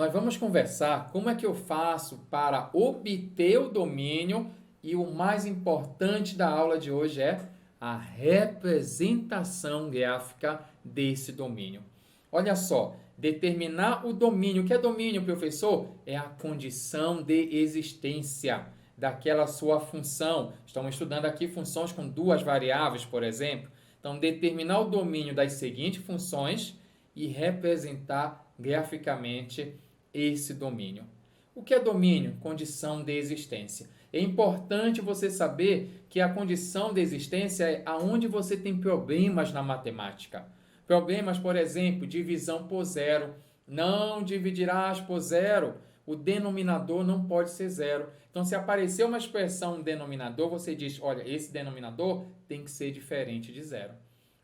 nós vamos conversar como é que eu faço para obter o domínio e o mais importante da aula de hoje é a representação gráfica desse domínio. Olha só, determinar o domínio. O que é domínio, professor? É a condição de existência daquela sua função. Estamos estudando aqui funções com duas variáveis, por exemplo. Então, determinar o domínio das seguintes funções e representar graficamente esse domínio. O que é domínio? Condição de existência. É importante você saber que a condição de existência é aonde você tem problemas na matemática. Problemas, por exemplo, divisão por zero. Não dividirás por zero. O denominador não pode ser zero. Então, se aparecer uma expressão denominador, você diz, olha, esse denominador tem que ser diferente de zero.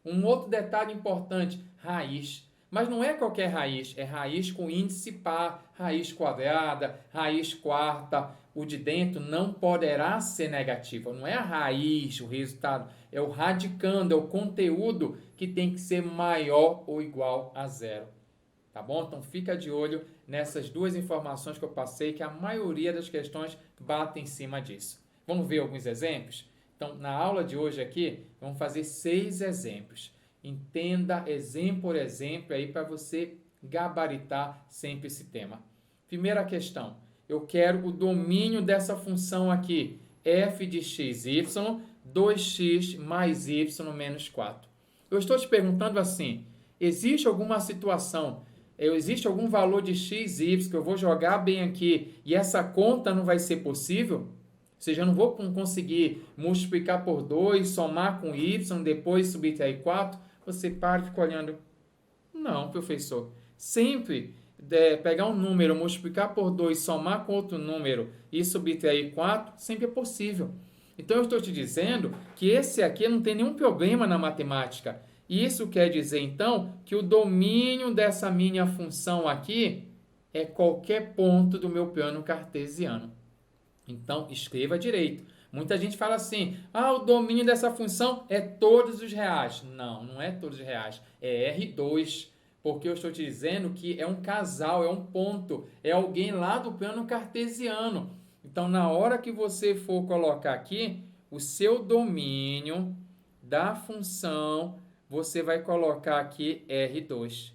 Um outro detalhe importante, raiz. Mas não é qualquer raiz, é raiz com índice par, raiz quadrada, raiz quarta. O de dentro não poderá ser negativo. Não é a raiz, o resultado, é o radicando, é o conteúdo que tem que ser maior ou igual a zero. Tá bom? Então fica de olho nessas duas informações que eu passei, que a maioria das questões bate em cima disso. Vamos ver alguns exemplos? Então, na aula de hoje aqui, vamos fazer 6 exemplos. Entenda exemplo por exemplo aí para você gabaritar sempre esse tema. Primeira questão, eu quero o domínio dessa função aqui, f de xy, 2x mais y menos 4. Eu estou te perguntando assim, existe alguma situação, existe algum valor de x, y que eu vou jogar bem aqui e essa conta não vai ser possível? Ou seja, eu não vou conseguir multiplicar por 2, somar com y, depois subtrair 4. Você para e fica olhando. Não, professor. Sempre pegar um número, multiplicar por 2, somar com outro número e subtrair 4, sempre é possível. Então, eu estou te dizendo que esse aqui não tem nenhum problema na matemática. Isso quer dizer, então, que o domínio dessa minha função aqui é qualquer ponto do meu plano cartesiano. Então, escreva direito. Muita gente fala assim, o domínio dessa função é todos os reais. Não, não é todos os reais, é R2, porque eu estou te dizendo que é um casal, é um ponto, é alguém lá do plano cartesiano. Então, na hora que você for colocar aqui o seu domínio da função, você vai colocar aqui R2.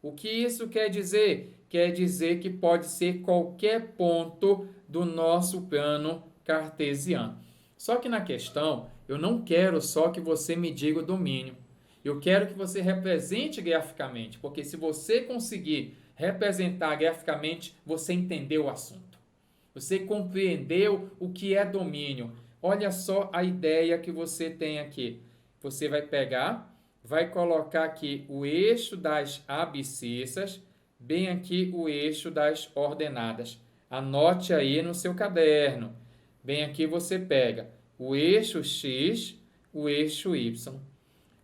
O que isso quer dizer? Quer dizer que pode ser qualquer ponto do nosso plano cartesiano. Só que na questão, eu não quero só que você me diga o domínio. Eu quero que você represente graficamente, porque se você conseguir representar graficamente, você entendeu o assunto. Você compreendeu o que é domínio. Olha só a ideia que você tem aqui. Você vai pegar, vai colocar aqui o eixo das abscissas, bem aqui o eixo das ordenadas. Anote aí no seu caderno. Bem aqui você pega o eixo x, o eixo y.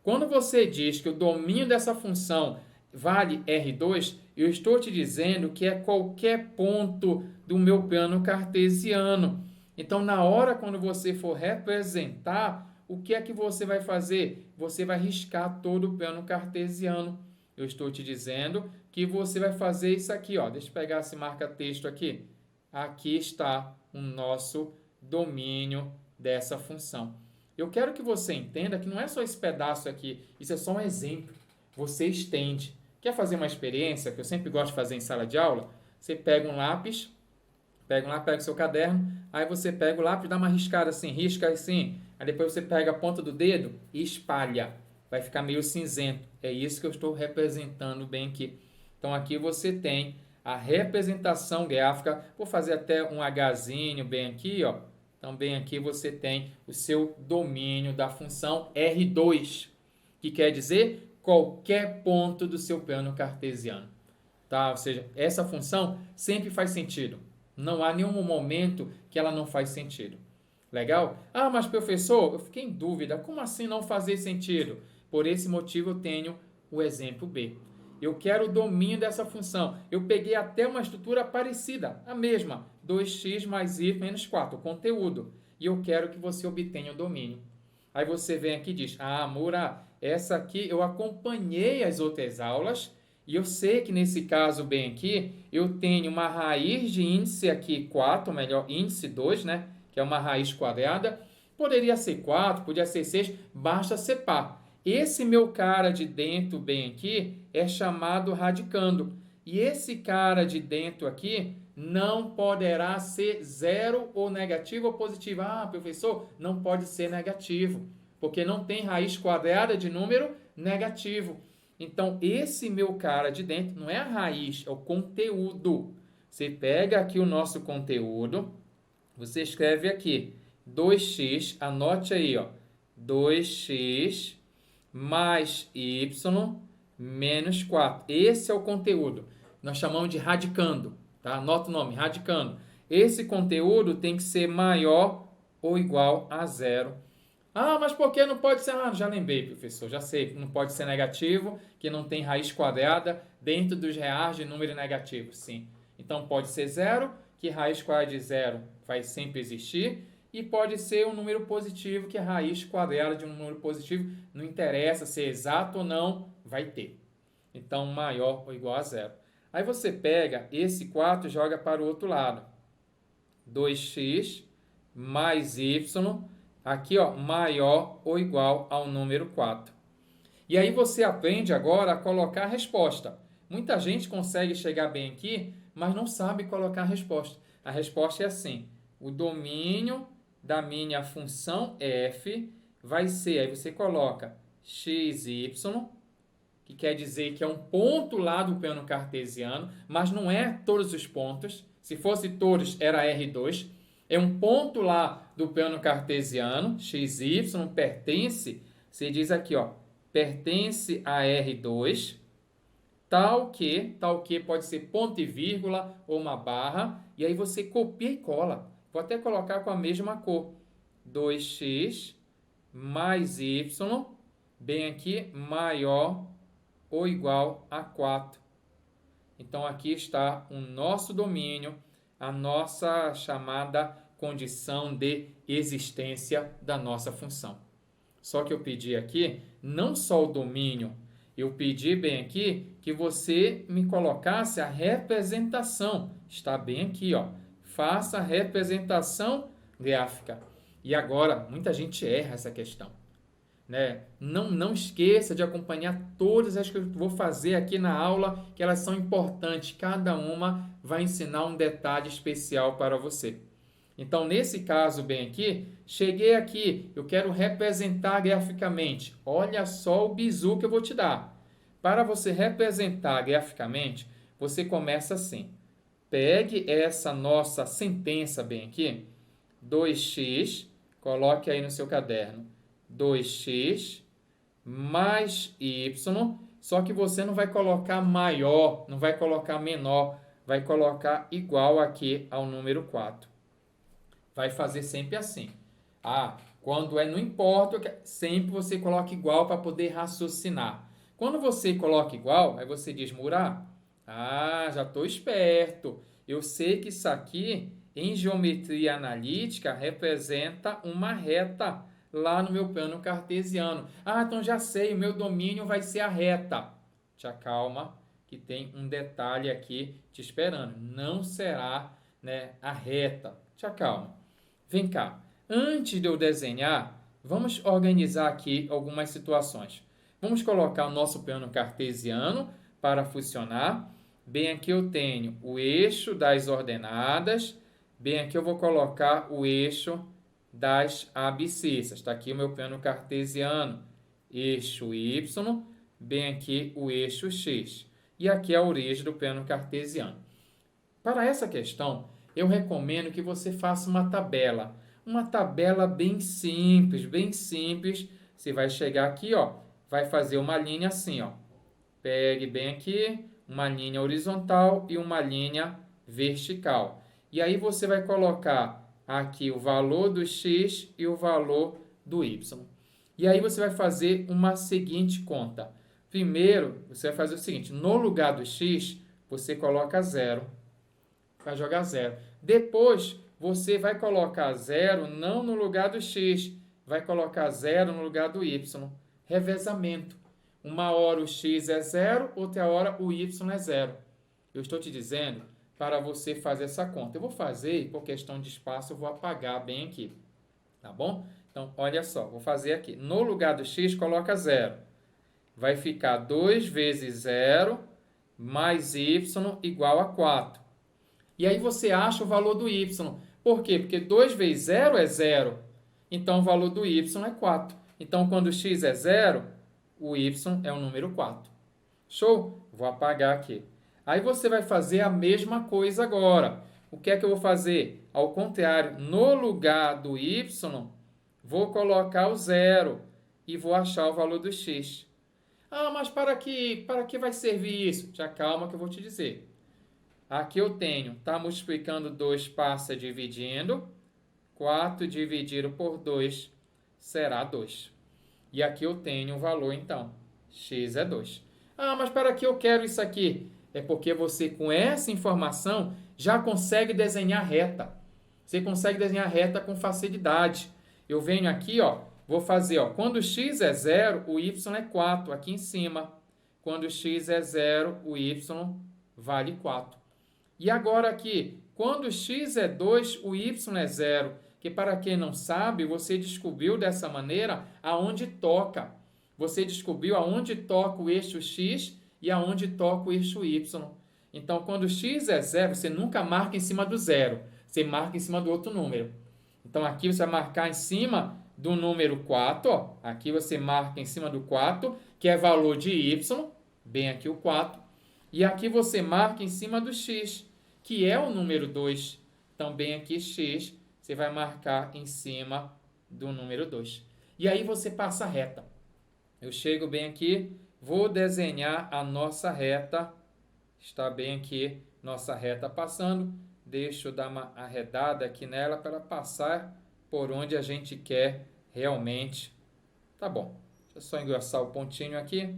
Quando você diz que o domínio dessa função vale R2, eu estou te dizendo que é qualquer ponto do meu plano cartesiano. Então, na hora quando você for representar, o que é que você vai fazer? Você vai riscar todo o plano cartesiano. Eu estou te dizendo que você vai fazer isso aqui, ó. Deixa eu pegar esse marca-texto aqui. Aqui está o nosso domínio dessa função. Eu quero que você entenda que não é só esse pedaço aqui, isso é só um exemplo. Você estende. Quer fazer uma experiência, que eu sempre gosto de fazer em sala de aula? Você pega um lápis, pega o seu caderno, aí você pega o lápis, dá uma riscada assim, risca assim, aí depois você pega a ponta do dedo e espalha. Vai ficar meio cinzento. É isso que eu estou representando bem aqui. Então, aqui você tem a representação gráfica. Vou fazer até um Hzinho bem aqui, ó. Então, bem aqui você tem o seu domínio da função R2, que quer dizer qualquer ponto do seu plano cartesiano. Tá? Ou seja, essa função sempre faz sentido. Não há nenhum momento que ela não faz sentido. Legal? Mas professor, eu fiquei em dúvida. Como assim não fazer sentido? Por esse motivo eu tenho o exemplo B. Eu quero o domínio dessa função. Eu peguei até uma estrutura parecida, a mesma, 2x mais y menos 4, o conteúdo. E eu quero que você obtenha o domínio. Aí você vem aqui e diz, Moura, essa aqui eu acompanhei as outras aulas E eu sei que nesse caso bem aqui, eu tenho uma raiz de índice aqui 4, ou melhor, índice 2, né? Que é uma raiz quadrada. Poderia ser 4, podia ser 6, basta ser par. Esse meu cara de dentro bem aqui é chamado radicando. E esse cara de dentro aqui não poderá ser zero ou negativo ou positivo. Ah, professor, não pode ser negativo, porque não tem raiz quadrada de número negativo. Então, esse meu cara de dentro não é a raiz, é o conteúdo. Você pega aqui o nosso conteúdo, você escreve aqui 2x, anote aí, ó, 2x mais y menos 4. Esse é o conteúdo. Nós chamamos de radicando, tá? Anota o nome, radicando. Esse conteúdo tem que ser maior ou igual a zero. Ah, mas por que não pode ser? Ah, já lembrei, professor, já sei. Não pode ser negativo, que não tem raiz quadrada dentro dos reais de número negativo. Sim. Então pode ser zero, que raiz quadrada de zero vai sempre existir. E pode ser um número positivo, que a raiz quadrada de um número positivo, não interessa se é exato ou não, vai ter. Então maior ou igual a zero. Aí você pega esse 4 e joga para o outro lado. 2x mais y, aqui ó, maior ou igual ao número 4. E aí você aprende agora a colocar a resposta. Muita gente consegue chegar bem aqui, mas não sabe colocar a resposta. A resposta é assim, o domínio da minha função f vai ser, aí você coloca xy, que quer dizer que é um ponto lá do plano cartesiano, mas não é todos os pontos. Se fosse todos, era R2. É um ponto lá do plano cartesiano, xy, pertence, você diz aqui, ó, pertence a R2, tal que pode ser ponto e vírgula ou uma barra, e aí você copia e cola. Vou até colocar com a mesma cor. 2x mais y, bem aqui, maior ou igual a 4. Então, aqui está o nosso domínio, a nossa chamada condição de existência da nossa função. Só que eu pedi aqui, não só o domínio, eu pedi bem aqui que você me colocasse a representação. Está bem aqui, ó. Faça a representação gráfica. E agora, muita gente erra essa questão. Né? Não esqueça de acompanhar todas as que eu vou fazer aqui na aula, que elas são importantes. Cada uma vai ensinar um detalhe especial para você. Então, nesse caso bem aqui, cheguei aqui, eu quero representar graficamente. Olha só o bizu que eu vou te dar. Para você representar graficamente, você começa assim. Pegue essa nossa sentença bem aqui, 2x, coloque aí no seu caderno. 2x mais y, só que você não vai colocar maior, não vai colocar menor, vai colocar igual aqui ao número 4. Vai fazer sempre assim. Quando não importa, sempre você coloca igual para poder raciocinar. Quando você coloca igual, aí você diz, Murá, já estou esperto. Eu sei que isso aqui, em geometria analítica, representa uma reta lá no meu plano cartesiano. Então já sei, o meu domínio vai ser a reta. Te acalma, que tem um detalhe aqui te esperando. Não será, né, a reta. Te acalma. Vem cá. Antes de eu desenhar, vamos organizar aqui algumas situações. Vamos colocar o nosso plano cartesiano para funcionar. Bem aqui eu tenho o eixo das ordenadas. Bem aqui eu vou colocar o eixo das abscissas. Está aqui o meu plano cartesiano. Eixo Y, bem aqui o eixo X. E aqui é a origem do plano cartesiano. Para essa questão, eu recomendo que você faça uma tabela. Uma tabela bem simples, bem simples. Você vai chegar aqui, ó, vai fazer uma linha assim, ó. Pegue bem aqui, uma linha horizontal e uma linha vertical. E aí você vai colocar aqui o valor do x e o valor do y. E aí você vai fazer uma seguinte conta. Primeiro, você vai fazer o seguinte, no lugar do x, você coloca 0. Vai jogar 0. Depois, você vai colocar 0 não no lugar do x, vai colocar 0 no lugar do y. Revezamento. Uma hora o x é 0, outra hora o y é 0. Eu estou te dizendo para você fazer essa conta. Eu vou fazer, e por questão de espaço, eu vou apagar bem aqui. Tá bom? Então, olha só, vou fazer aqui. No lugar do x, coloca 0. Vai ficar 2 vezes 0 mais y igual a 4. E aí você acha o valor do y. Por quê? Porque 2 vezes 0 é 0. Então, o valor do y é 4. Então, quando x é 0, o y é o número 4. Show? Vou apagar aqui. Aí você vai fazer a mesma coisa agora. O que é que eu vou fazer? Ao contrário, no lugar do y, vou colocar o 0 e vou achar o valor do x. Ah, mas para que vai servir isso? Já calma que eu vou te dizer. Aqui eu tenho, está multiplicando 2, passa dividindo. 4 dividido por 2 será 2. E aqui eu tenho o valor, então. X é 2. Ah, mas para que eu quero isso aqui? É porque você, com essa informação, já consegue desenhar reta. Você consegue desenhar reta com facilidade. Eu venho aqui, ó, vou fazer, ó, quando x é 0, o y é 4, aqui em cima. Quando x é 0, o y vale 4. E agora aqui, quando x é 2, o y é 0. Que para quem não sabe, você descobriu dessa maneira aonde toca. Você descobriu aonde toca o eixo x e aonde toca o eixo y. Então, quando x é 0, você nunca marca em cima do 0. Você marca em cima do outro número. Então, aqui você vai marcar em cima do número 4. Ó. Aqui você marca em cima do 4, que é valor de y. Bem aqui o 4. E aqui você marca em cima do x, que é o número 2. Então, bem aqui x, você vai marcar em cima do número 2. E aí você passa a reta. Eu chego bem aqui, vou desenhar a nossa reta. Está bem aqui, nossa reta passando. Deixa eu dar uma arredada aqui nela para passar por onde a gente quer realmente. Tá bom. Deixa eu só engrossar o pontinho aqui,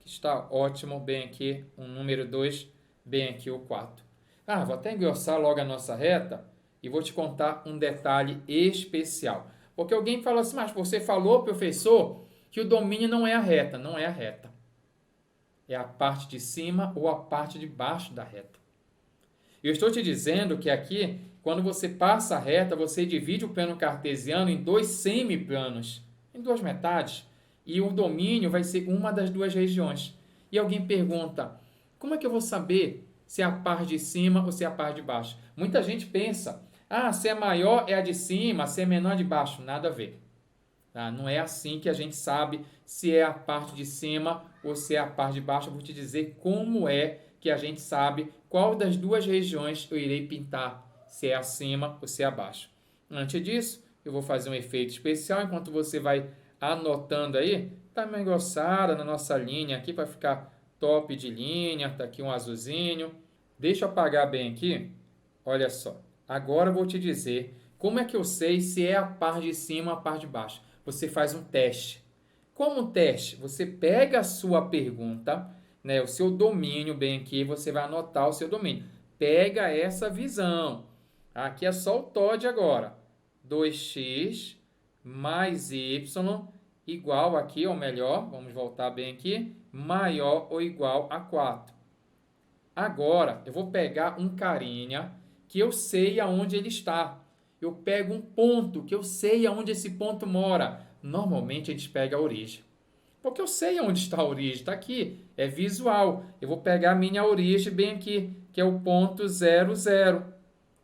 que está ótimo. Bem aqui, o número 2, bem aqui o 4. Ah, vou até engrossar logo a nossa reta e vou te contar um detalhe especial. Porque alguém falou assim, mas você falou, professor, que o domínio não é a reta. Não é a reta. É a parte de cima ou a parte de baixo da reta. Eu estou te dizendo que aqui, quando você passa a reta, você divide o plano cartesiano em 2 semiplanos, em 2 metades, e o domínio vai ser uma das 2 regiões. E alguém pergunta, como é que eu vou saber se é a parte de cima ou se é a parte de baixo? Muita gente pensa, se é maior é a de cima, se é menor é de baixo. Nada a ver. Tá? Não é assim que a gente sabe se é a parte de cima ou se é a parte de baixo. Eu vou te dizer como é que a gente sabe qual das 2 regiões eu irei pintar, se é acima ou se é abaixo. Antes disso, eu vou fazer um efeito especial, enquanto você vai anotando aí, tá meio engrossada na nossa linha aqui, para ficar top de linha, tá aqui um azulzinho. Deixa eu apagar bem aqui, olha só. Agora eu vou te dizer como é que eu sei se é a parte de cima ou a parte de baixo. Você faz um teste. Como um teste? Você pega a sua pergunta, né, o seu domínio bem aqui, você vai anotar o seu domínio. Pega essa visão. Aqui é só o TOD agora. 2x mais y igual aqui, ou melhor, vamos voltar bem aqui, maior ou igual a 4. Agora, eu vou pegar um carinha que eu sei aonde ele está. Eu pego um ponto que eu sei aonde esse ponto mora. Normalmente a gente pega a origem. Porque eu sei onde está a origem, está aqui, é visual. Eu vou pegar a minha origem bem aqui, que é o ponto 0, 0.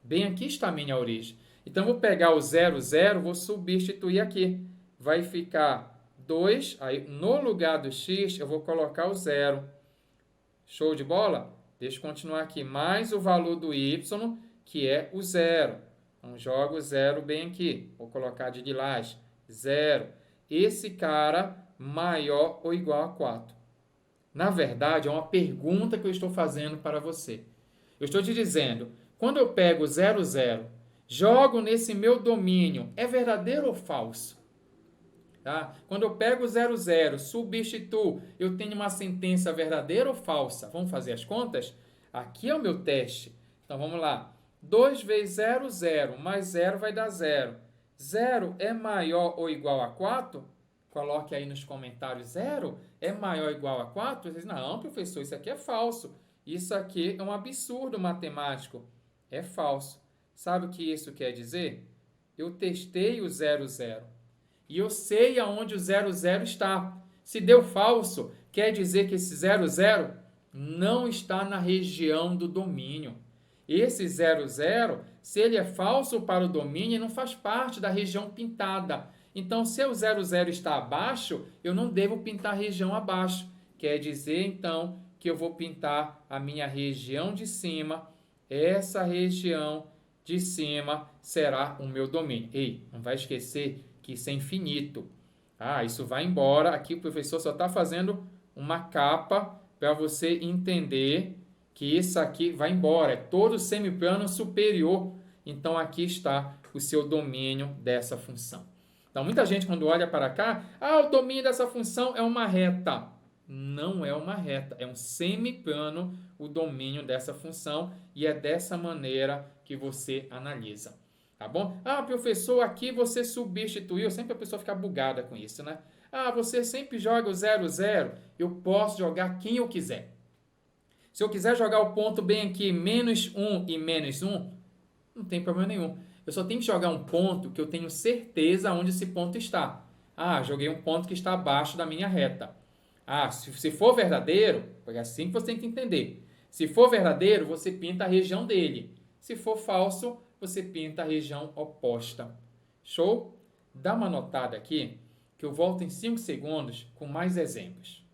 Bem aqui está a minha origem. Então, eu vou pegar o 0, 0, vou substituir aqui. Vai ficar 2, aí no lugar do x eu vou colocar o 0. Show de bola? Deixa eu continuar aqui. Mais o valor do y, que é o 0. Então, jogo o 0 bem aqui. Vou colocar de lilás. 0. Esse cara maior ou igual a 4. Na verdade, é uma pergunta que eu estou fazendo para você. Eu estou te dizendo, quando eu pego 0, 0, jogo nesse meu domínio, é verdadeiro ou falso? Tá? Quando eu pego 0, 0, substituo, eu tenho uma sentença verdadeira ou falsa? Vamos fazer as contas? Aqui é o meu teste. Então, vamos lá. 2 vezes 0, 0, mais 0 vai dar 0. 0 é maior ou igual a 4? Coloque aí nos comentários, 0 é maior ou igual a 4? Você diz, não, professor, isso aqui é falso. Isso aqui é um absurdo matemático. É falso. Sabe o que isso quer dizer? Eu testei o 0, 0. E eu sei aonde o 0, 0 está. Se deu falso, quer dizer que esse 0, 0 não está na região do domínio. Esse 0, 0, se ele é falso para o domínio, ele não faz parte da região pintada. Então, se o 0, 0 está abaixo, eu não devo pintar a região abaixo. Quer dizer, então, que eu vou pintar a minha região de cima. Essa região de cima será o meu domínio. Ei, não vai esquecer que isso é infinito. Ah, isso vai embora. Aqui o professor só está fazendo uma capa para você entender que isso aqui vai embora. É todo semiplano superior. Então, aqui está o seu domínio dessa função. Então, muita gente, quando olha para cá, o domínio dessa função é uma reta. Não é uma reta, é um semiplano o domínio dessa função e é dessa maneira que você analisa. Tá bom? Professor, aqui você substituiu. Sempre a pessoa fica bugada com isso, né? Você sempre joga o 0, 0. Eu posso jogar quem eu quiser. Se eu quiser jogar o ponto bem aqui, menos 1 e menos 1, não tem problema nenhum. Eu só tenho que jogar um ponto que eu tenho certeza onde esse ponto está. Joguei um ponto que está abaixo da minha reta. Se for verdadeiro, é assim que você tem que entender. Se for verdadeiro, você pinta a região dele. Se for falso, você pinta a região oposta. Show? Dá uma notada aqui, que eu volto em 5 segundos com mais exemplos.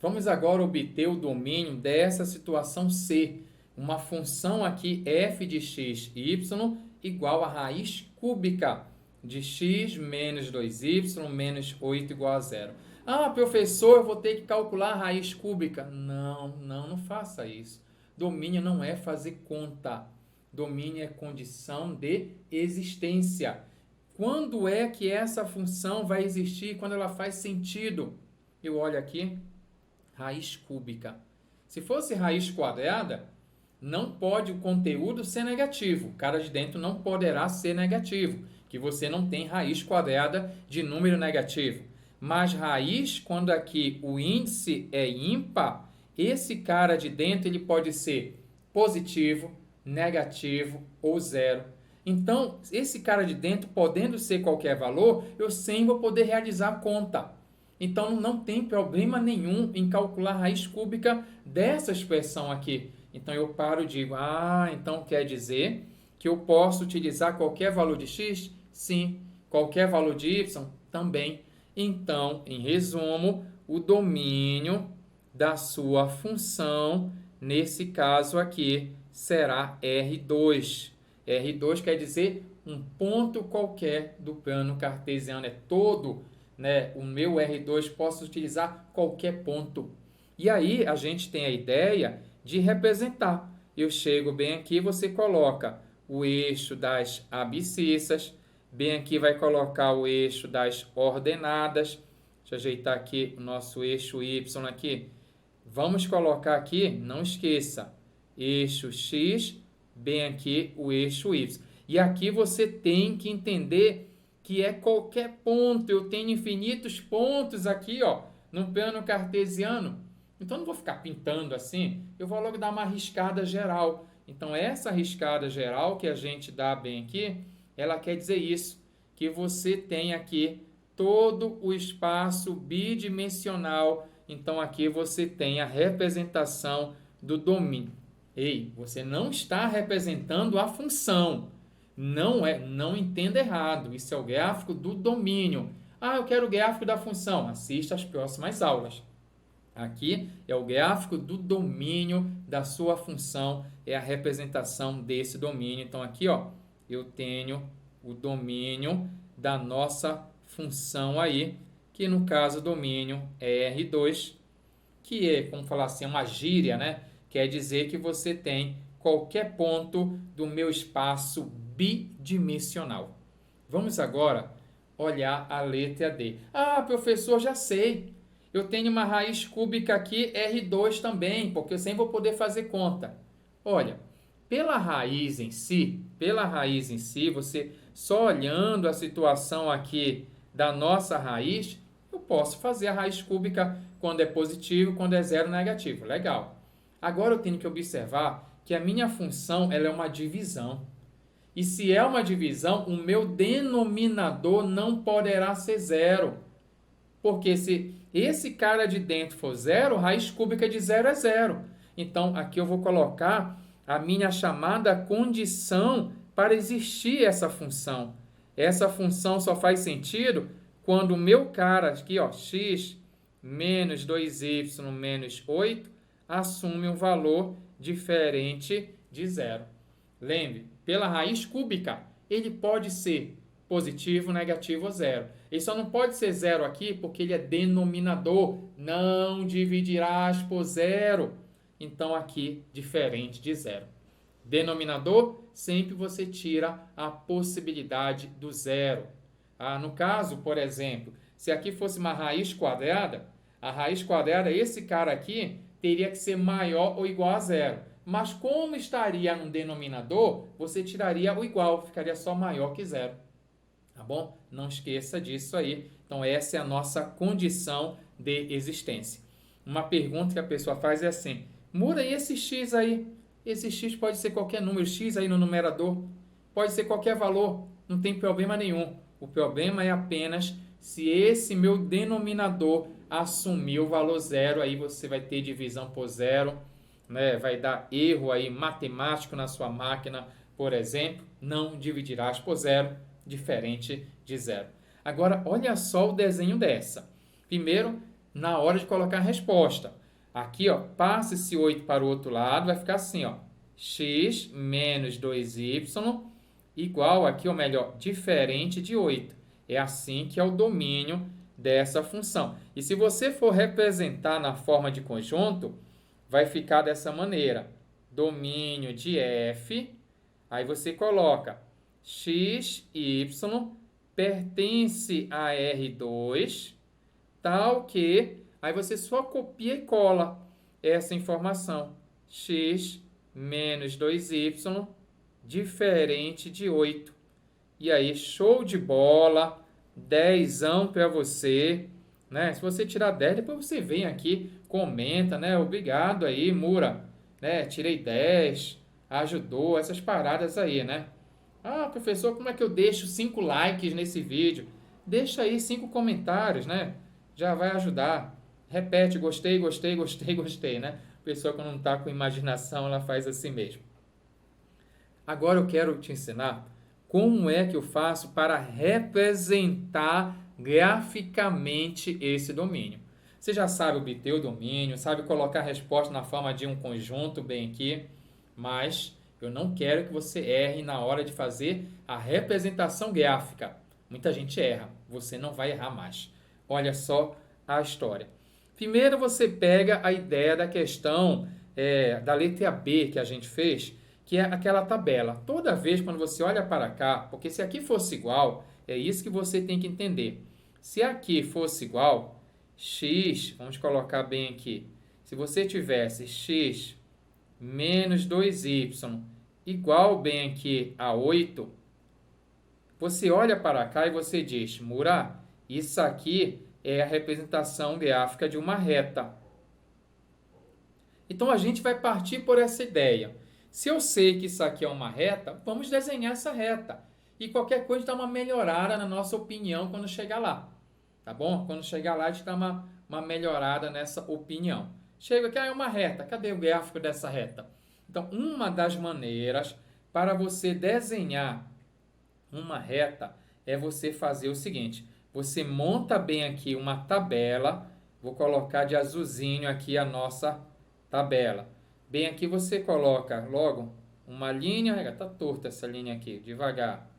Vamos agora obter o domínio dessa situação C. Uma função aqui f de x, y igual a raiz cúbica de x menos 2y menos 8 igual a 0. Professor, eu vou ter que calcular a raiz cúbica. Não faça isso. Domínio não é fazer conta. Domínio é condição de existência. Quando é que essa função vai existir? Quando ela faz sentido. Eu olho aqui, raiz cúbica. Se fosse raiz quadrada, não pode o conteúdo ser negativo. O cara de dentro não poderá ser negativo, que você não tem raiz quadrada de número negativo. Mas raiz, quando aqui o índice é ímpar, esse cara de dentro ele pode ser positivo, negativo ou zero. Então, esse cara de dentro, podendo ser qualquer valor, eu sempre vou poder realizar a conta. Então, não tem problema nenhum em calcular a raiz cúbica dessa expressão aqui. Então, eu paro e digo, então quer dizer que eu posso utilizar qualquer valor de x? Sim. Qualquer valor de y? Também. Então, em resumo, o domínio da sua função, nesse caso aqui, será R2. R2 quer dizer um ponto qualquer do plano cartesiano. É todo, né? O meu R2 posso utilizar qualquer ponto. E aí a gente tem a ideia de representar. Eu chego bem aqui, você coloca o eixo das abscissas, bem aqui vai colocar o eixo das ordenadas. Deixa eu ajeitar aqui o nosso eixo Y aqui. Vamos colocar aqui, não esqueça, eixo X, bem aqui o eixo Y. E aqui você tem que entender que é qualquer ponto. Eu tenho infinitos pontos aqui, no plano cartesiano. Então, não vou ficar pintando assim. Eu vou logo dar uma riscada geral. Então, essa riscada geral que a gente dá bem aqui, ela quer dizer isso, que você tem aqui todo o espaço bidimensional. Então, aqui você tem a representação do domínio. Ei, você não está representando a função. Não entenda errado. Isso é o gráfico do domínio. Eu quero o gráfico da função. Assista às próximas aulas. Aqui é o gráfico do domínio da sua função, é a representação desse domínio. Então, aqui, eu tenho o domínio da nossa função aí, que no caso o domínio é R2, que é, como falar assim, uma gíria, né? Quer dizer que você tem qualquer ponto do meu espaço bidimensional. Vamos agora olhar a letra D. Professor, já sei. Eu tenho uma raiz cúbica aqui, R2 também, porque eu sempre vou poder fazer conta. Olha, pela raiz em si, você só olhando a situação aqui da nossa raiz, eu posso fazer a raiz cúbica quando é positivo, quando é zero negativo. Legal. Agora eu tenho que observar que a minha função ela é uma divisão. E se é uma divisão, o meu denominador não poderá ser zero. Porque se esse cara de dentro for zero, raiz cúbica de zero é zero. Então, aqui eu vou colocar a minha chamada condição para existir essa função. Essa função só faz sentido quando o meu cara aqui, ó, x menos 2y menos 8, assume um valor diferente de zero. Lembre, pela raiz cúbica, ele pode ser positivo, negativo ou zero. Ele só não pode ser zero aqui porque ele é denominador. Não dividirás por zero. Então, aqui, diferente de zero. Denominador, sempre você tira a possibilidade do zero. No caso, por exemplo, se aqui fosse uma raiz quadrada, a raiz quadrada, esse cara aqui, teria que ser maior ou igual a zero. Mas como estaria no denominador, você tiraria o igual, ficaria só maior que zero. Tá bom? Não esqueça disso aí. Então, essa é a nossa condição de existência. Uma pergunta que a pessoa faz é assim: Mura, e esse x aí? Esse x pode ser qualquer número, x aí no numerador, pode ser qualquer valor, não tem problema nenhum. O problema é apenas se esse meu denominador assumir o valor zero, aí você vai ter divisão por zero, né? Vai dar erro aí matemático na sua máquina, por exemplo, não dividirás por zero, diferente de zero. Agora, olha só o desenho dessa. Primeiro, na hora de colocar a resposta. Aqui, ó, passa esse 8 para o outro lado, vai ficar assim, ó, x menos 2y igual aqui, ou melhor, diferente de 8. É assim que é o domínio dessa função. E se você for representar na forma de conjunto, vai ficar dessa maneira. Domínio de f, aí você coloca x, y, pertence a R2, tal que, aí você só copia e cola essa informação. X menos 2y, diferente de 8. E aí, show de bola, 10ão para você, né? Se você tirar 10, depois você vem aqui, comenta, né? Obrigado aí, Mura, né? Tirei 10, ajudou, essas paradas aí, né? Professor, como é que eu deixo 5 likes nesse vídeo? Deixa aí 5 comentários, né? Já vai ajudar. Repete, gostei, gostei, gostei, gostei, né? A pessoa quando não está com imaginação, ela faz assim mesmo. Agora eu quero te ensinar como é que eu faço para representar graficamente esse domínio. Você já sabe obter o domínio, sabe colocar a resposta na forma de um conjunto bem aqui, mas eu não quero que você erre na hora de fazer a representação gráfica. Muita gente erra, você não vai errar mais. Olha só a história. Primeiro você pega a ideia da questão da letra B que a gente fez, que é aquela tabela. Toda vez quando você olha para cá, porque se aqui fosse igual, é isso que você tem que entender. Se aqui fosse igual, x, vamos colocar bem aqui, se você tivesse x menos 2y igual bem aqui a 8, você olha para cá e você diz, Mura, isso aqui é a representação gráfica de uma reta. Então, a gente vai partir por essa ideia. Se eu sei que isso aqui é uma reta, vamos desenhar essa reta. E qualquer coisa dá uma melhorada na nossa opinião quando chegar lá. Tá bom? Quando chegar lá, a gente dá uma melhorada nessa opinião. Chega aqui, é uma reta. Cadê o gráfico dessa reta? Então, uma das maneiras para você desenhar uma reta é você fazer o seguinte. Você monta bem aqui uma tabela. Vou colocar de azulzinho aqui a nossa tabela. Bem aqui você coloca logo uma linha. Está torta essa linha aqui, devagar.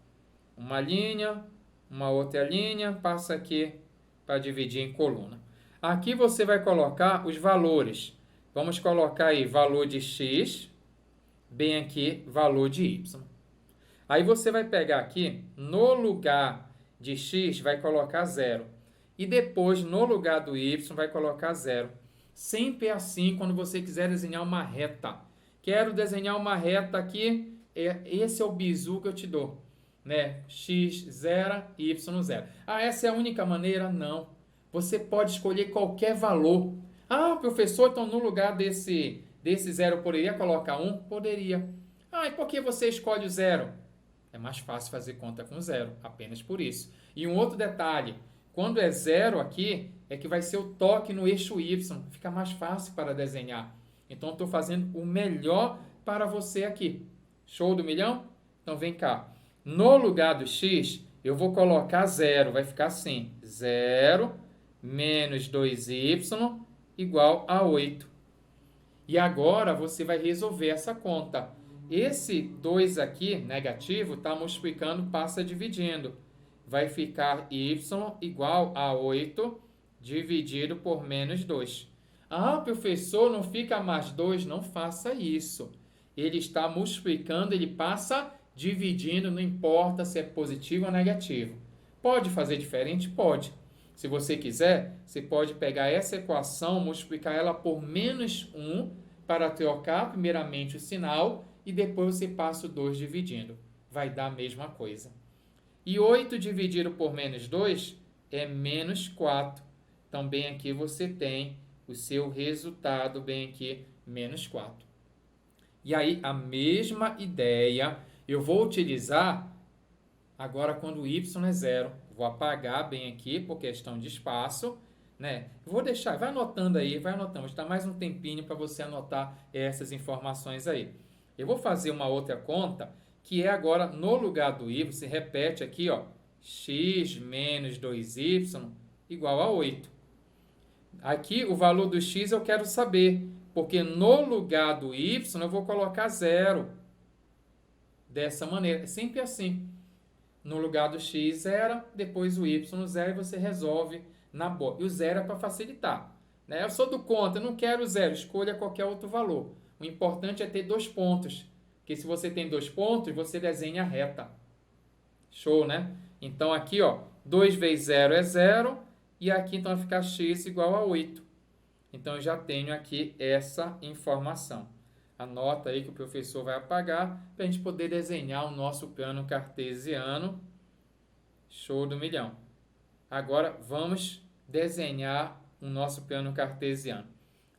Uma linha, uma outra linha. Passa aqui para dividir em coluna. Aqui você vai colocar os valores. Vamos colocar aí valor de x, bem aqui valor de y. Aí você vai pegar aqui, no lugar de x, vai colocar 0. E depois, no lugar do y, vai colocar 0. Sempre é assim quando você quiser desenhar uma reta. Quero desenhar uma reta aqui, esse é o bizu que eu te dou, né? X0, Y0. Ah, essa é a única maneira? Não. Você pode escolher qualquer valor. Ah, professor, então no lugar desse zero eu poderia colocar 1? Poderia. Ah, e por que você escolhe o zero? É mais fácil fazer conta com zero, apenas por isso. E um outro detalhe, quando é zero aqui, é que vai ser o toque no eixo Y, fica mais fácil para desenhar. Então, estou fazendo o melhor para você aqui. Show do milhão? Então, vem cá. No lugar do x, eu vou colocar zero, vai ficar assim, 0 menos 2y igual a 8. E agora, você vai resolver essa conta. Esse 2 aqui, negativo, está multiplicando, passa dividindo. Vai ficar y igual a 8 dividido por menos 2. Ah, professor, não fica mais 2? Não faça isso. Ele está multiplicando, ele passa dividindo, não importa se é positivo ou negativo. Pode fazer diferente? Pode. Se você quiser, você pode pegar essa equação, multiplicar ela por menos 1 para trocar primeiramente o sinal e depois você passa o 2 dividindo. Vai dar a mesma coisa. E 8 dividido por menos 2 é menos 4. Então, bem aqui você tem o seu resultado, bem aqui, menos 4. E aí, a mesma ideia, eu vou utilizar agora quando o y é 0. Vou apagar bem aqui por questão de espaço, né? Vou deixar, vai anotando aí, vai anotando. Vou dar mais um tempinho para você anotar essas informações aí. Eu vou fazer uma outra conta, que é agora no lugar do y, você repete aqui, ó, x menos 2y igual a 8. Aqui o valor do x eu quero saber, porque no lugar do y eu vou colocar 0. Dessa maneira, é sempre assim. No lugar do x, 0, depois o y, 0, e você resolve na boa. E o 0 é para facilitar, né? Eu sou do contra, não quero 0, escolha qualquer outro valor. O importante é ter 2 pontos, porque se você tem 2 pontos, você desenha a reta. Show, né? Então, aqui, ó, 2 vezes 0 é 0, e aqui, então, vai ficar x igual a 8. Então, eu já tenho aqui essa informação. Anota aí que o professor vai apagar para a gente poder desenhar o nosso plano cartesiano. Show do milhão. Agora, vamos desenhar o nosso plano cartesiano.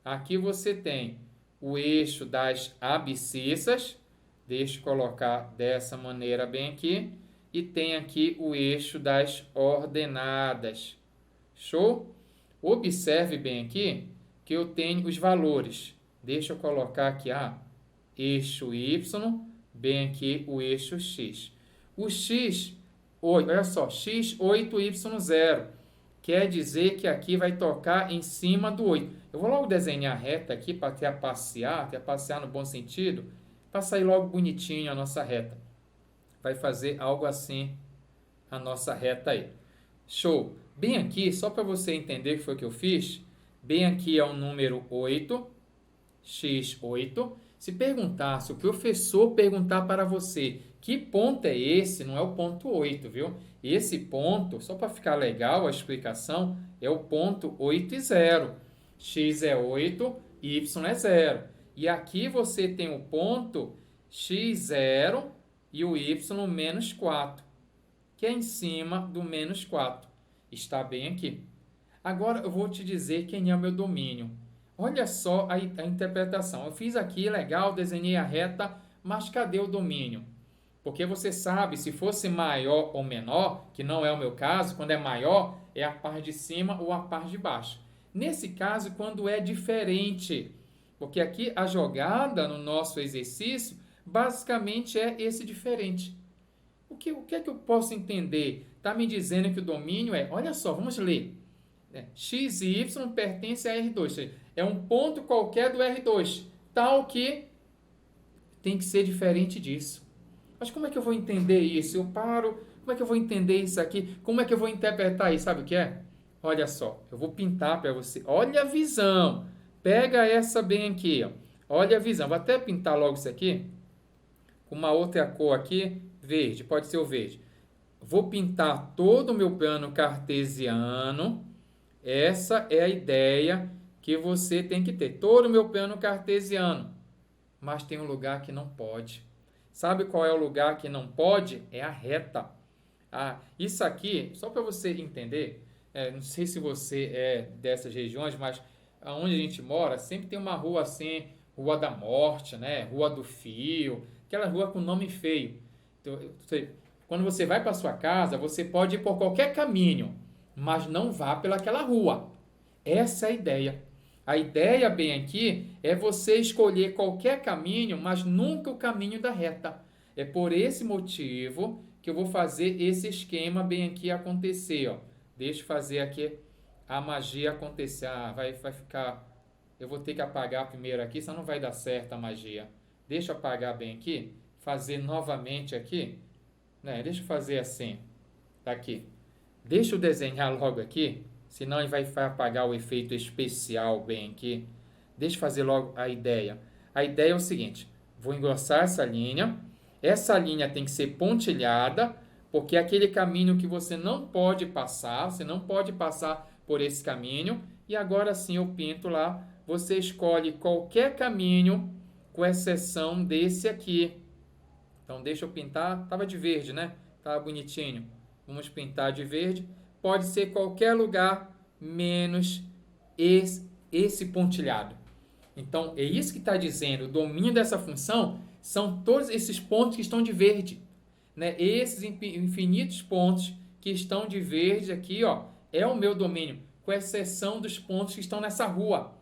Aqui você tem o eixo das abscissas. Deixa eu colocar dessa maneira bem aqui. E tem aqui o eixo das ordenadas. Show? Observe bem aqui que eu tenho os valores. Deixa eu colocar aqui, eixo Y, bem aqui o eixo X. O X, olha só, X8, Y0. Quer dizer que aqui vai tocar em cima do 8. Eu vou logo desenhar a reta aqui para trapacear no bom sentido, para sair logo bonitinho a nossa reta. Vai fazer algo assim a nossa reta aí. Show! Bem aqui, só para você entender o que foi que eu fiz, bem aqui é o número 8, x8. Se o professor perguntar para você que ponto é esse, não é o ponto 8, viu? Esse ponto, só para ficar legal a explicação, é o ponto 8 e 0. X é 8, y é 0. E aqui você tem o ponto x0 e o y menos 4, que é em cima do menos 4. Está bem aqui. Agora eu vou te dizer quem é o meu domínio. Olha só a interpretação. Eu fiz aqui, legal, desenhei a reta, mas cadê o domínio? Porque você sabe, se fosse maior ou menor, que não é o meu caso, quando é maior, é a parte de cima ou a parte de baixo. Nesse caso, quando é diferente, porque aqui a jogada no nosso exercício, basicamente é esse diferente. O que é que eu posso entender? Está me dizendo que o domínio é, olha só, vamos ler. X e Y pertence a R2. É um ponto qualquer do R2, tal que tem que ser diferente disso. Mas como é que eu vou entender isso? Eu paro, como é que eu vou entender isso aqui? Como é que eu vou interpretar isso? Sabe o que é? Olha só, eu vou pintar para você. Olha a visão. Pega essa bem aqui. Ó. Olha a visão. Vou até pintar logo isso aqui. Com uma outra cor aqui. Verde, pode ser o verde. Vou pintar todo o meu plano cartesiano. Essa é a ideia que você tem que ter. Todo o meu plano cartesiano. mas tem um lugar que não pode. Sabe qual é o lugar que não pode? É a reta. Isso aqui, só para você entender, não sei se você é dessas regiões, mas onde a gente mora, sempre tem uma rua assim, Rua da Morte, né? Rua do Fio, aquela rua com nome feio. Então, quando você vai para sua casa, você pode ir por qualquer caminho, mas não vá pelaquela rua. Essa é a ideia. A ideia bem aqui é você escolher qualquer caminho, mas nunca o caminho da reta. É por esse motivo que eu vou fazer esse esquema bem aqui acontecer, ó. Deixa eu fazer aqui a magia acontecer. Vai ficar... Eu vou ter que apagar primeiro aqui, senão não vai dar certo a magia. Deixa eu apagar bem aqui, fazer novamente aqui, né? Deixa eu fazer assim, tá aqui. Deixa eu desenhar logo aqui, senão ele vai apagar o efeito especial bem aqui. Deixa eu fazer logo a ideia. A ideia é o seguinte, vou engrossar essa linha tem que ser pontilhada, porque é aquele caminho que você não pode passar por esse caminho, e agora sim eu pinto lá, você escolhe qualquer caminho, com exceção desse aqui. Então deixa eu pintar, estava de verde, né? Estava bonitinho. Vamos pintar de verde. Pode ser qualquer lugar, menos esse pontilhado. Então, é isso que está dizendo. O domínio dessa função são todos esses pontos que estão de verde. Né? Esses infinitos pontos que estão de verde aqui, ó, é o meu domínio, com exceção dos pontos que estão nessa rua,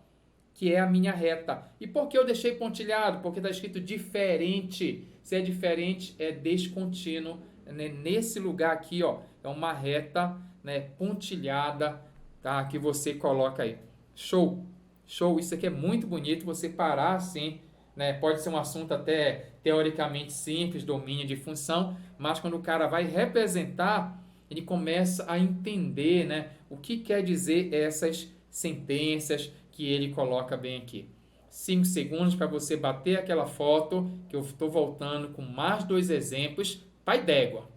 que é a minha reta. E por que eu deixei pontilhado? Porque está escrito diferente. Se é diferente, é descontínuo. Né? Nesse lugar aqui, ó, é uma reta, né, pontilhada, tá? Que você coloca aí. Show! Show! Isso aqui é muito bonito, você parar assim, né? Pode ser um assunto até teoricamente simples, domínio de função, mas quando o cara vai representar, ele começa a entender, né, o que quer dizer essas sentenças que ele coloca bem aqui. 5 segundos para você bater aquela foto, que eu estou voltando com mais 2 exemplos. Pai d'égua.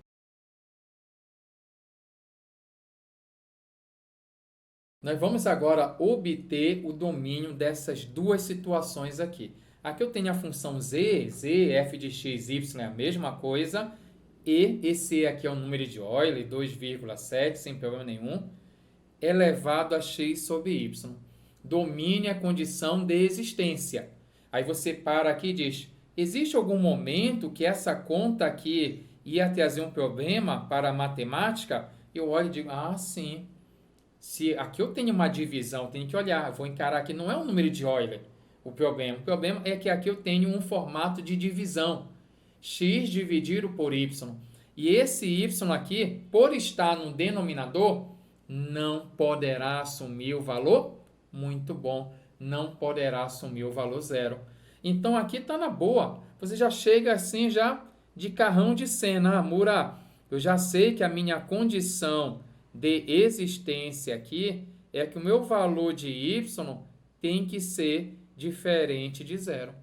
Nós vamos agora obter o domínio dessas duas situações aqui. Aqui eu tenho a função z, f de x, y é a mesma coisa, e esse aqui é o número de Euler, 2,7, sem problema nenhum, elevado a x sobre y. Domine a condição de existência. Aí você para aqui e diz, existe algum momento que essa conta aqui ia trazer um problema para a matemática? Eu olho e digo, sim. Se aqui eu tenho uma divisão, tenho que olhar, vou encarar que não é um número de Euler o problema. O problema é que aqui eu tenho um formato de divisão, x dividido por y. E esse y aqui, por estar no denominador, não poderá assumir o valor, muito bom, não poderá assumir o valor zero. Então aqui está na boa, você já chega assim já de carrão de cena, Mura, eu já sei que a minha condição de existência aqui é que o meu valor de y tem que ser diferente de zero.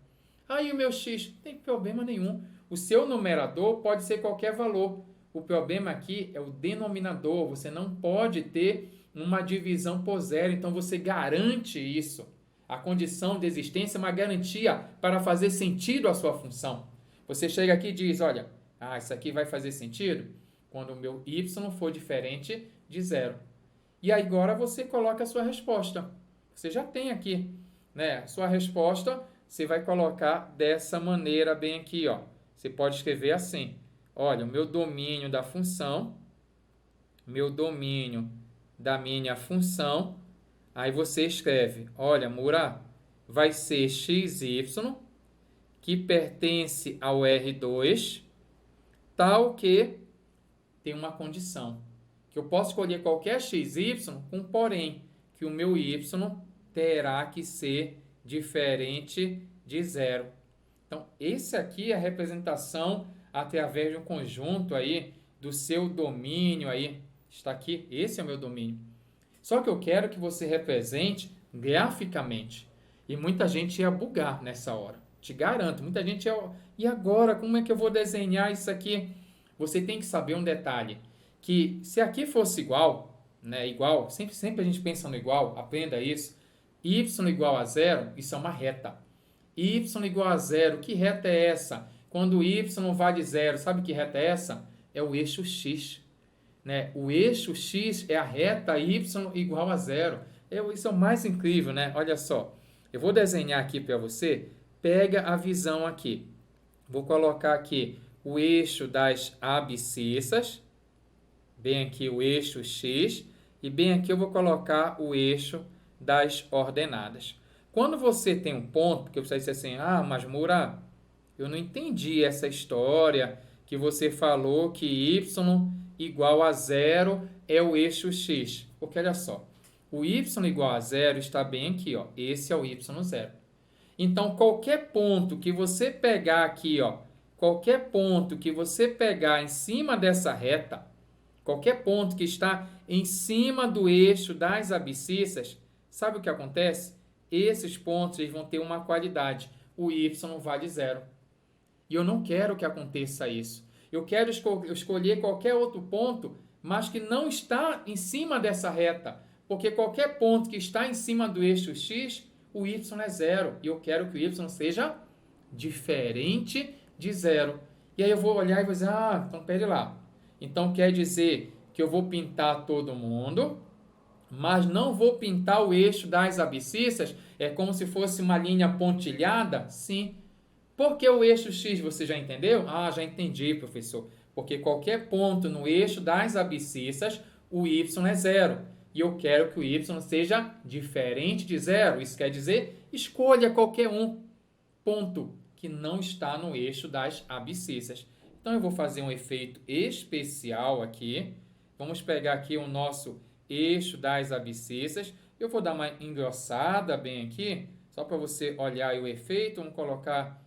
Aí o meu x não tem problema nenhum. O seu numerador pode ser qualquer valor. O problema aqui é o denominador. Você não pode ter uma divisão por zero. Então você garante isso. A condição de existência é uma garantia para fazer sentido a sua função. Você chega aqui e diz, olha, isso aqui vai fazer sentido quando o meu y for diferente de zero. E agora você coloca a sua resposta. Você já tem aqui, né? Sua resposta, você vai colocar dessa maneira bem aqui, ó. Você pode escrever assim. Olha, o meu domínio da função, meu domínio da minha função, aí você escreve, olha, Mura, vai ser xy, que pertence ao R2, tal que tem uma condição. Que eu posso escolher qualquer xy com porém, que o meu y terá que ser diferente de zero. Então, esse aqui é a representação através de um conjunto aí do seu domínio aí. Está aqui, esse é o meu domínio. Só que eu quero que você represente graficamente. E muita gente ia bugar nessa hora. Te garanto, muita gente ia... E agora, como é que eu vou desenhar isso aqui? Você tem que saber um detalhe. Que se aqui fosse igual, né, igual, sempre a gente pensa no igual, aprenda isso, y igual a zero, isso é uma reta. y igual a zero. Que reta é essa? Quando y vale zero, sabe que reta é essa? É o eixo x. Né? O eixo x é a reta y igual a zero. Isso é o mais incrível, né? Olha só. Eu vou desenhar aqui para você. Pega a visão aqui. Vou colocar aqui o eixo das abscissas. Bem aqui o eixo x. E bem aqui eu vou colocar o eixo das ordenadas. Quando você tem um ponto, que você diz assim, mas Mura, eu não entendi essa história que você falou que y igual a zero é o eixo x. Porque olha só, o y igual a zero está bem aqui, ó. Esse é o y0. Então, qualquer ponto que você pegar aqui, ó, qualquer ponto que você pegar em cima dessa reta, qualquer ponto que está em cima do eixo das abscissas, sabe o que acontece? Esses pontos eles vão ter uma qualidade. O y vale zero. E eu não quero que aconteça isso. Eu quero escolher qualquer outro ponto, mas que não está em cima dessa reta. Porque qualquer ponto que está em cima do eixo x, o y é zero. E eu quero que o y seja diferente de zero. E aí eu vou olhar e vou dizer, então pera lá. Então quer dizer que eu vou pintar todo mundo, mas não vou pintar o eixo das abscissas? É como se fosse uma linha pontilhada? Sim. Por que o eixo x, você já entendeu? Já entendi, professor. Porque qualquer ponto no eixo das abscissas, o y é zero. E eu quero que o y seja diferente de zero. Isso quer dizer, escolha qualquer um ponto que não está no eixo das abscissas. Então, eu vou fazer um efeito especial aqui. Vamos pegar aqui o nosso eixo das abscissas. Eu vou dar uma engrossada bem aqui, só para você olhar aí o efeito. Vamos colocar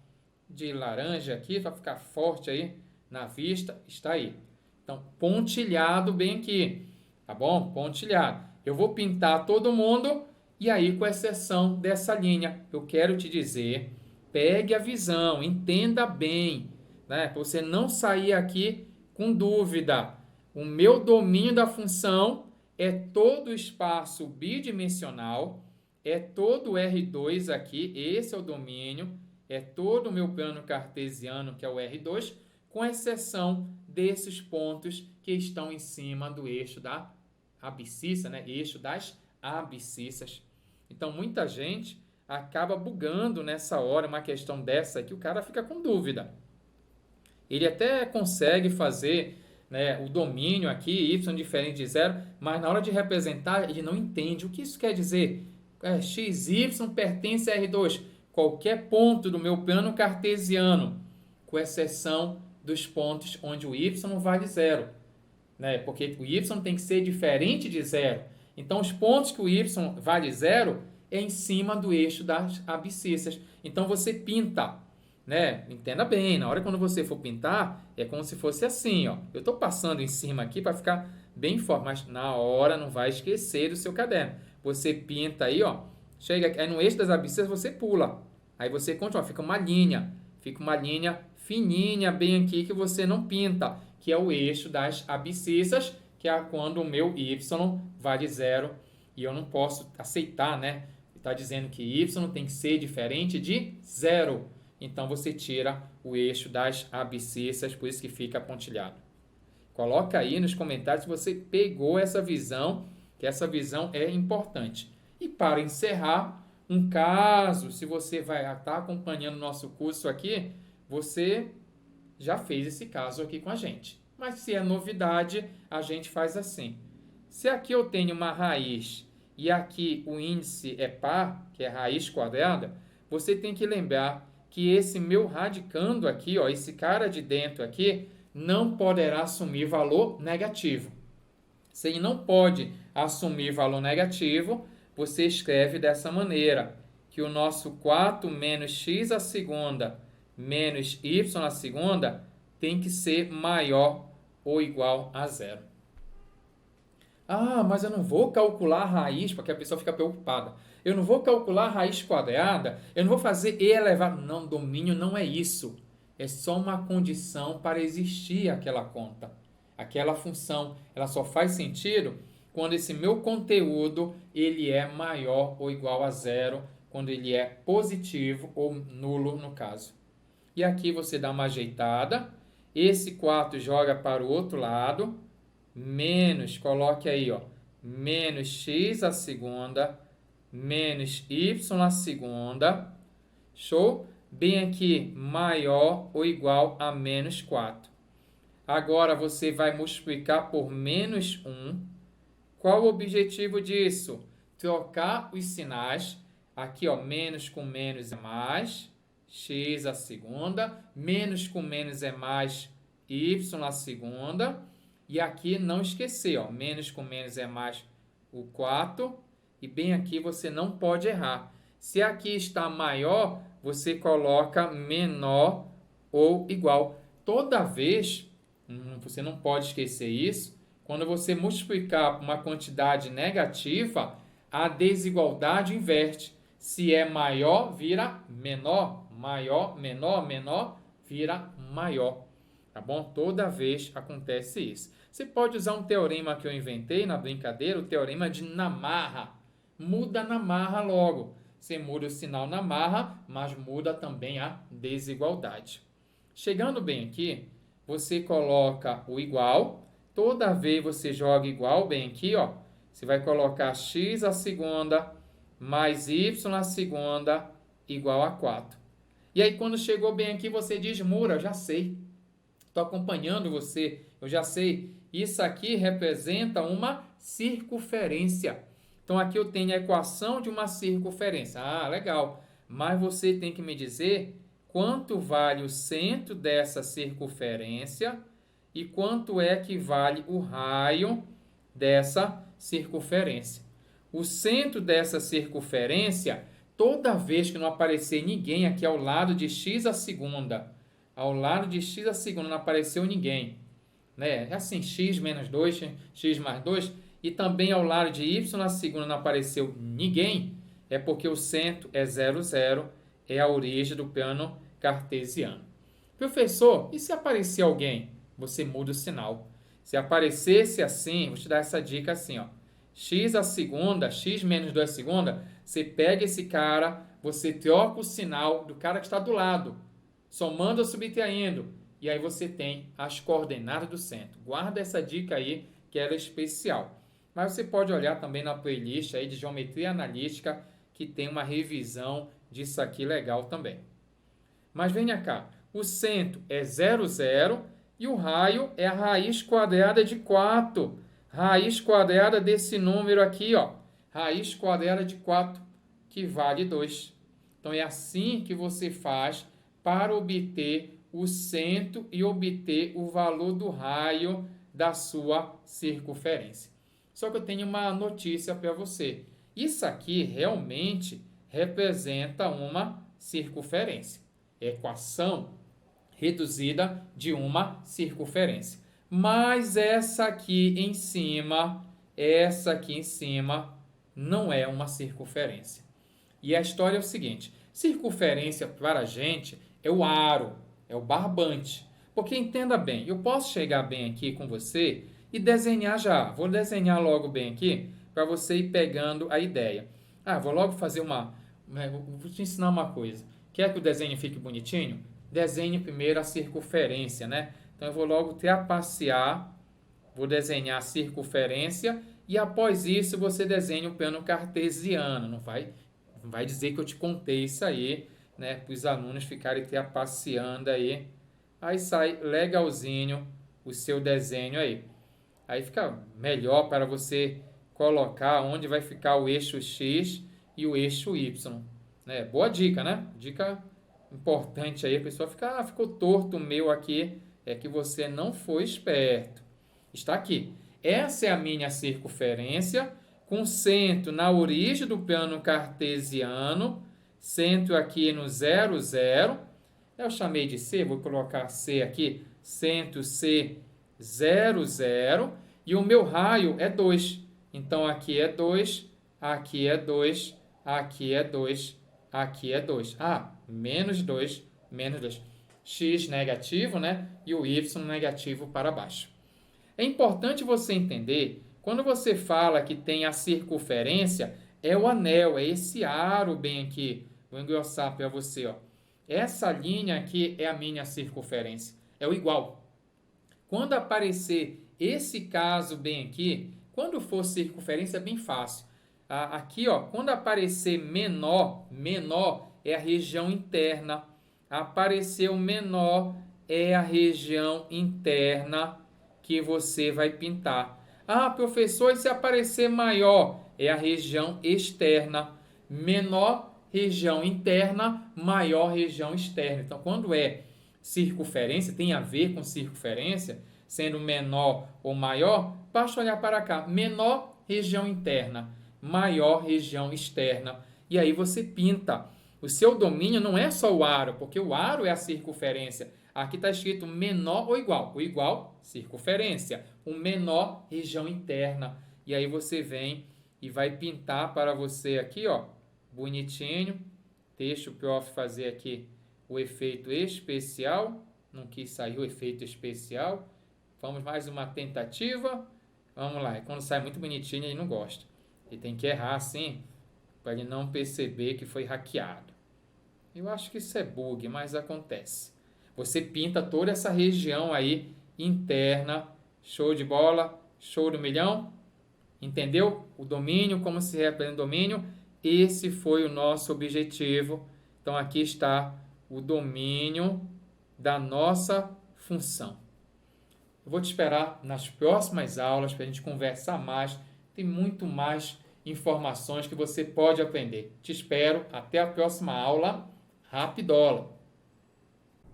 de laranja aqui, para ficar forte aí na vista. Está aí. Então, pontilhado bem aqui. Tá bom? Pontilhado. Eu vou pintar todo mundo e aí, com exceção dessa linha, eu quero te dizer, pegue a visão, entenda bem, né? Para você não sair aqui com dúvida. O meu domínio da função é todo o espaço bidimensional, é todo o R2 aqui, esse é o domínio, é todo o meu plano cartesiano, que é o R2, com exceção desses pontos que estão em cima do eixo da abscissa, né? Eixo das abscissas. Então, muita gente acaba bugando nessa hora uma questão dessa aqui, o cara fica com dúvida. Ele até consegue fazer, né, o domínio aqui, y diferente de zero, mas na hora de representar, ele não entende. O que isso quer dizer? XY pertence a R2. Qualquer ponto do meu plano cartesiano, com exceção dos pontos onde o y vale zero. Né? Porque o y tem que ser diferente de zero. Então, os pontos que o y vale zero é em cima do eixo das abscissas. Então, você pinta. Né? Entenda bem, na hora quando você for pintar, é como se fosse assim, ó. Eu estou passando em cima aqui para ficar bem forte, mas na hora não vai esquecer do seu caderno. Você pinta aí, ó, chega aqui, aí no eixo das abscissas você pula. Aí você continua, fica uma linha fininha bem aqui que você não pinta, que é o eixo das abscissas, que é quando o meu y vale zero e eu não posso aceitar, né? Está dizendo que y tem que ser diferente de zero. Então, você tira o eixo das abscissas, por isso que fica pontilhado. Coloca aí nos comentários se você pegou essa visão, que essa visão é importante. E para encerrar, um caso, se você vai estar acompanhando o nosso curso aqui, você já fez esse caso aqui com a gente. Mas se é novidade, a gente faz assim. Se aqui eu tenho uma raiz e aqui o índice é par, que é raiz quadrada, você tem que lembrar que esse meu radicando aqui, ó, esse cara de dentro aqui, não poderá assumir valor negativo. Se ele não pode assumir valor negativo, você escreve dessa maneira, que o nosso 4 menos x à segunda menos y à segunda tem que ser maior ou igual a zero. Mas eu não vou calcular a raiz, porque a pessoa fica preocupada. Eu não vou calcular a raiz quadrada, eu não vou fazer e elevado. Não, domínio não é isso. É só uma condição para existir aquela conta. Aquela função, ela só faz sentido quando esse meu conteúdo ele é maior ou igual a zero, quando ele é positivo ou nulo no caso. E aqui você dá uma ajeitada, esse 4 joga para o outro lado, menos, coloque aí, ó, menos x à segunda, menos y à segunda, show? Bem aqui, maior ou igual a menos 4. Agora você vai multiplicar por menos 1. Qual o objetivo disso? Trocar os sinais. Aqui, ó, menos com menos é mais, x à segunda, menos com menos é mais, y à segunda. E aqui não esquecer, ó, menos com menos é mais o 4. E bem aqui você não pode errar. Se aqui está maior, você coloca menor ou igual. Toda vez, você não pode esquecer isso, quando você multiplicar uma quantidade negativa, a desigualdade inverte. Se é maior, vira menor. Maior, menor, menor, vira maior. Tá bom? Toda vez acontece isso. Você pode usar um teorema que eu inventei na brincadeira, o teorema de Namarra. Muda Namarra logo. Você muda o sinal Namarra, mas muda também a desigualdade. Chegando bem aqui, você coloca o igual. Toda vez você joga igual bem aqui, ó. Você vai colocar x à segunda mais y à segunda igual a 4. E aí, quando chegou bem aqui, você diz, Mura, eu já sei. Estou acompanhando você, eu já sei. Isso aqui representa uma circunferência. Então, aqui eu tenho a equação de uma circunferência. Ah, legal. Mas você tem que me dizer quanto vale o centro dessa circunferência e quanto é que vale o raio dessa circunferência. O centro dessa circunferência, toda vez que não aparecer ninguém aqui ao lado de x à segunda, ao lado de x à segunda não apareceu ninguém, né? É assim, x menos 2, x mais 2, e também ao lado de y à segunda não apareceu ninguém, é porque o centro é 0, 0, é a origem do plano cartesiano. Professor, e se aparecer alguém? Você muda o sinal. Se aparecesse assim, vou te dar essa dica assim, ó. X à segunda, x menos 2 à segunda, você pega esse cara, você troca o sinal do cara que está do lado, somando ou subtraindo, e aí você tem as coordenadas do centro. Guarda essa dica aí, que ela é especial. Mas você pode olhar também na playlist aí de geometria analítica, que tem uma revisão disso aqui legal também. Mas venha cá, o centro é 0, 0, e o raio é a raiz quadrada de 4. Raiz quadrada desse número aqui, ó. Raiz quadrada de 4, que vale 2. Então, é assim que você faz para obter o centro e obter o valor do raio da sua circunferência. Só que eu tenho uma notícia para você. Isso aqui realmente representa uma circunferência. Equação reduzida de uma circunferência. Mas essa aqui em cima, não é uma circunferência. E a história é o seguinte, circunferência para a gente é o aro, é o barbante. Porque entenda bem, eu posso chegar bem aqui com você e desenhar já. Vou desenhar logo bem aqui para você ir pegando a ideia. Vou logo fazer vou te ensinar uma coisa. Quer que o desenho fique bonitinho? Desenhe primeiro a circunferência, né? Então, eu vou logo trapacear, vou desenhar a circunferência e, após isso, você desenha o plano cartesiano. Não vai dizer que eu te contei isso aí, né? Para os alunos ficarem trapaceando aí. Aí sai legalzinho o seu desenho aí. Aí fica melhor para você colocar onde vai ficar o eixo X e o eixo Y. Né? Boa dica, né? Dica importante aí. A pessoa fica, ficou torto o meu aqui. É que você não foi esperto. Está aqui. Essa é a minha circunferência, com centro na origem do plano cartesiano, centro aqui no 0, 0. Eu chamei de C, vou colocar C aqui, centro C, 0, 0. E o meu raio é 2. Então, aqui é 2, aqui é 2, aqui é 2, aqui é 2. Menos 2, menos 2. X negativo, né? E o Y negativo para baixo. É importante você entender, quando você fala que tem a circunferência, é o anel, é esse aro bem aqui. Vou engrossar para você, ó. Essa linha aqui é a minha circunferência, é o igual. Quando aparecer esse caso bem aqui, quando for circunferência é bem fácil. Aqui, ó, quando aparecer menor, menor é a região interna. Apareceu menor é a região interna que você vai pintar. Ah, professor, e se aparecer maior? É a região externa. Menor, região interna, maior, região externa. Então, quando é circunferência, tem a ver com circunferência, sendo menor ou maior, basta olhar para cá. Menor, região interna. Maior, região externa. E aí você pinta. O seu domínio não é só o aro, porque o aro é a circunferência. Aqui está escrito menor ou igual. O igual, circunferência. O menor, região interna. E aí você vem e vai pintar para você aqui, ó, bonitinho. Deixa o prof fazer aqui o efeito especial. Não quis sair o efeito especial. Vamos mais uma tentativa. Vamos lá. E quando sai muito bonitinho, ele não gosta. Ele tem que errar assim, para ele não perceber que foi hackeado. Eu acho que isso é bug, mas acontece. Você pinta toda essa região aí interna. Show de bola, show do milhão. Entendeu? O domínio, como se representa o domínio. Esse foi o nosso objetivo. Então, aqui está o domínio da nossa função. Eu vou te esperar nas próximas aulas para a gente conversar mais. Tem muito mais informações que você pode aprender. Te espero. Até a próxima aula. Rapidola!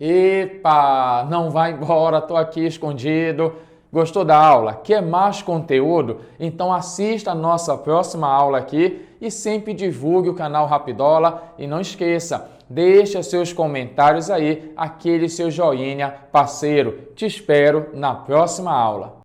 Epa, não vai embora, tô aqui escondido. Gostou da aula? Quer mais conteúdo? Então assista a nossa próxima aula aqui e sempre divulgue o canal Rapidola. E não esqueça, deixa seus comentários aí, aquele seu joinha parceiro. Te espero na próxima aula.